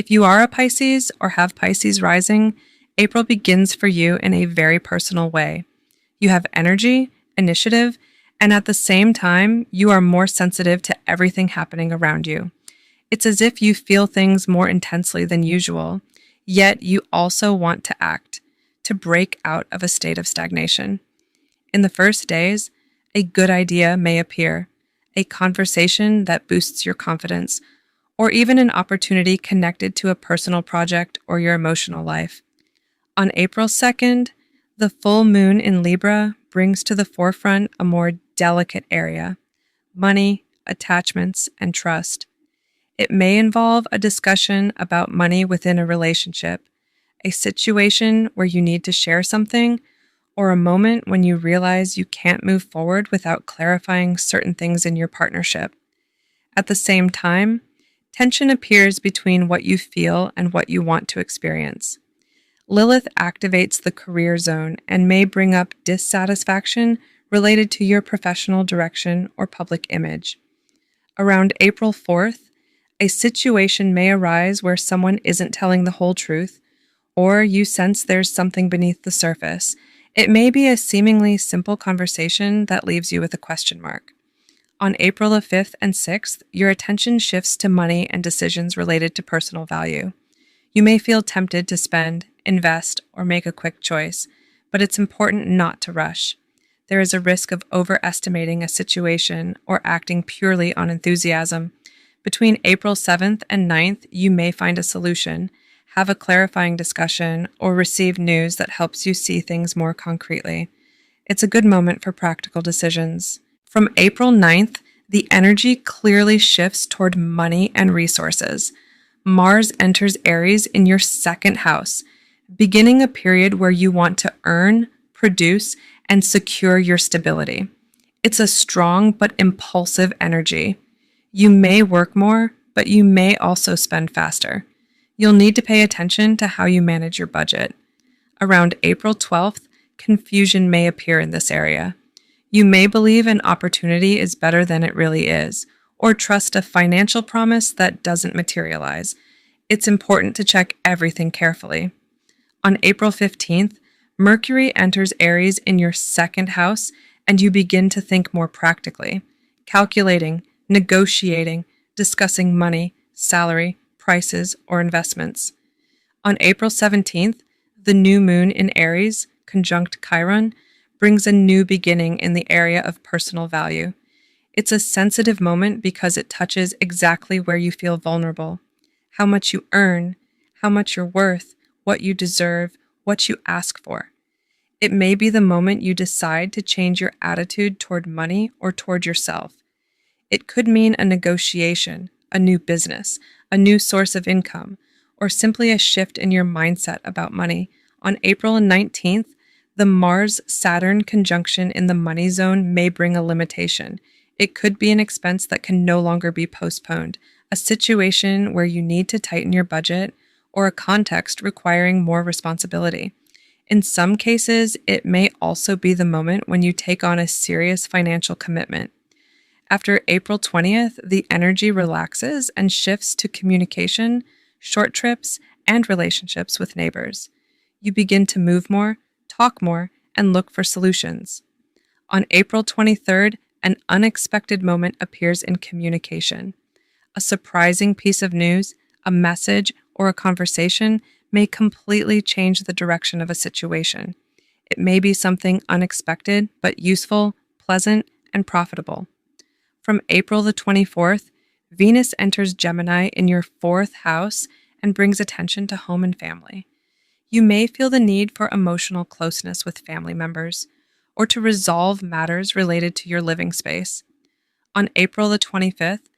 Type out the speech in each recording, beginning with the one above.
If you are a Pisces or have Pisces rising, April begins for you in a very personal way. You have energy, initiative, and at the same time, you are more sensitive to everything happening around you. It's as if you feel things more intensely than usual, yet you also want to act, to break out of a state of stagnation. In the first days, a good idea may appear, a conversation that boosts your confidence, or even an opportunity connected to a personal project or your emotional life. On April 2nd, the full moon in Libra brings to the forefront a more delicate area: money, attachments, and trust. It may involve a discussion about money within a relationship, a situation where you need to share something, or a moment when you realize you can't move forward without clarifying certain things in your partnership. At the same time, tension appears between what you feel and what you want to experience. Lilith activates the career zone and may bring up dissatisfaction related to your professional direction or public image. Around April 4th, a situation may arise where someone isn't telling the whole truth, or you sense there's something beneath the surface. It may be a seemingly simple conversation that leaves you with a question mark. On April the 5th and 6th, your attention shifts to money and decisions related to personal value. You may feel tempted to spend, invest, or make a quick choice, but it's important not to rush. There is a risk of overestimating a situation or acting purely on enthusiasm. Between April 7th and 9th, you may find a solution, have a clarifying discussion, or receive news that helps you see things more concretely. It's a good moment for practical decisions. From April 9th, the energy clearly shifts toward money and resources. Mars enters Aries in your second house, beginning a period where you want to earn, produce, and secure your stability. It's a strong but impulsive energy. You may work more, but you may also spend faster. You'll need to pay attention to how you manage your budget. Around April 12th, confusion may appear in this area. You may believe an opportunity is better than it really is, or trust a financial promise that doesn't materialize. It's important to check everything carefully. On April 15th, Mercury enters Aries in your second house, and you begin to think more practically, calculating, negotiating, discussing money, salary, prices, or investments. On April 17th, the new moon in Aries, conjunct Chiron, brings a new beginning in the area of personal value. It's a sensitive moment because it touches exactly where you feel vulnerable: how much you earn, how much you're worth, what you deserve, what you ask for. It may be the moment you decide to change your attitude toward money or toward yourself. It could mean a negotiation, a new business, a new source of income, or simply a shift in your mindset about money. On April 19th, the Mars-Saturn conjunction in the money zone may bring a limitation. It could be an expense that can no longer be postponed, a situation where you need to tighten your budget, or a context requiring more responsibility. In some cases, it may also be the moment when you take on a serious financial commitment. After April 20th, the energy relaxes and shifts to communication, short trips, and relationships with neighbors. You begin to move more, talk more, and look for solutions. On April 23rd, an unexpected moment appears in communication. A surprising piece of news, a message, or a conversation may completely change the direction of a situation. It may be something unexpected, but useful, pleasant, and profitable. From April the 24th, Venus enters Gemini in your fourth house and brings attention to home and family. You may feel the need for emotional closeness with family members, or to resolve matters related to your living space. On April the 25th,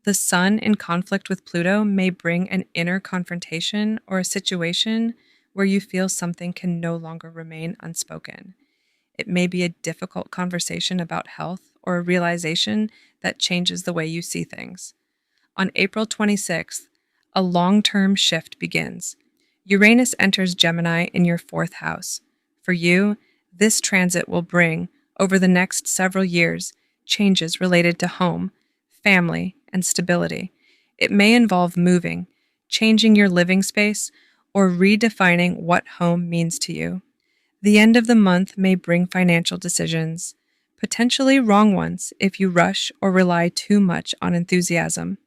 the Sun in conflict with Pluto may bring an inner confrontation or a situation where you feel something can no longer remain unspoken. It may be a difficult conversation about health or a realization that changes the way you see things. On April 26th, a long-term shift begins. Uranus enters Gemini in your fourth house. For you, this transit will bring, over the next several years, changes related to home, family, and stability. It may involve moving, changing your living space, or redefining what home means to you. The end of the month may bring financial decisions, potentially wrong ones if you rush or rely too much on enthusiasm.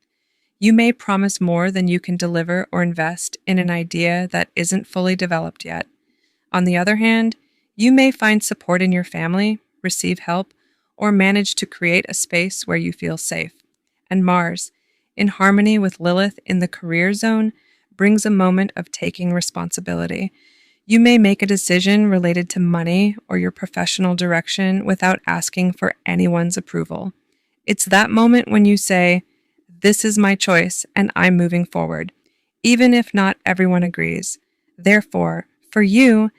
You may promise more than you can deliver or invest in an idea that isn't fully developed yet. On the other hand, you may find support in your family, receive help, or manage to create a space where you feel safe. And Mars, in harmony with Lilith in the career zone, brings a moment of taking responsibility. You may make a decision related to money or your professional direction without asking for anyone's approval. It's that moment when you say, "This is my choice and I'm moving forward," even if not everyone agrees. Therefore, for you,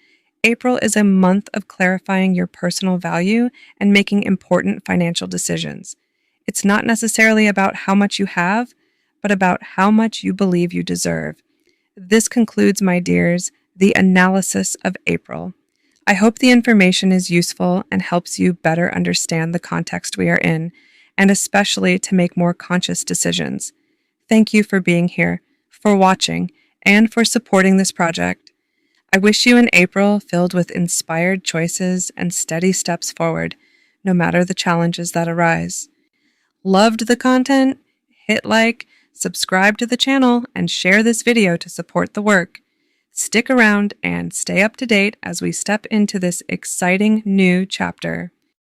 April is a month of clarifying your personal value and making important financial decisions. It's not necessarily about how much you have, but about how much you believe you deserve. This concludes, my dears, the analysis of April. I hope the information is useful and helps you better understand the context we are in, and especially to make more conscious decisions. Thank you for being here, for watching, and for supporting this project. I wish you an April filled with inspired choices and steady steps forward, no matter the challenges that arise. Loved the content? Hit like, subscribe to the channel, and share this video to support the work. Stick around and stay up to date as we step into this exciting new chapter.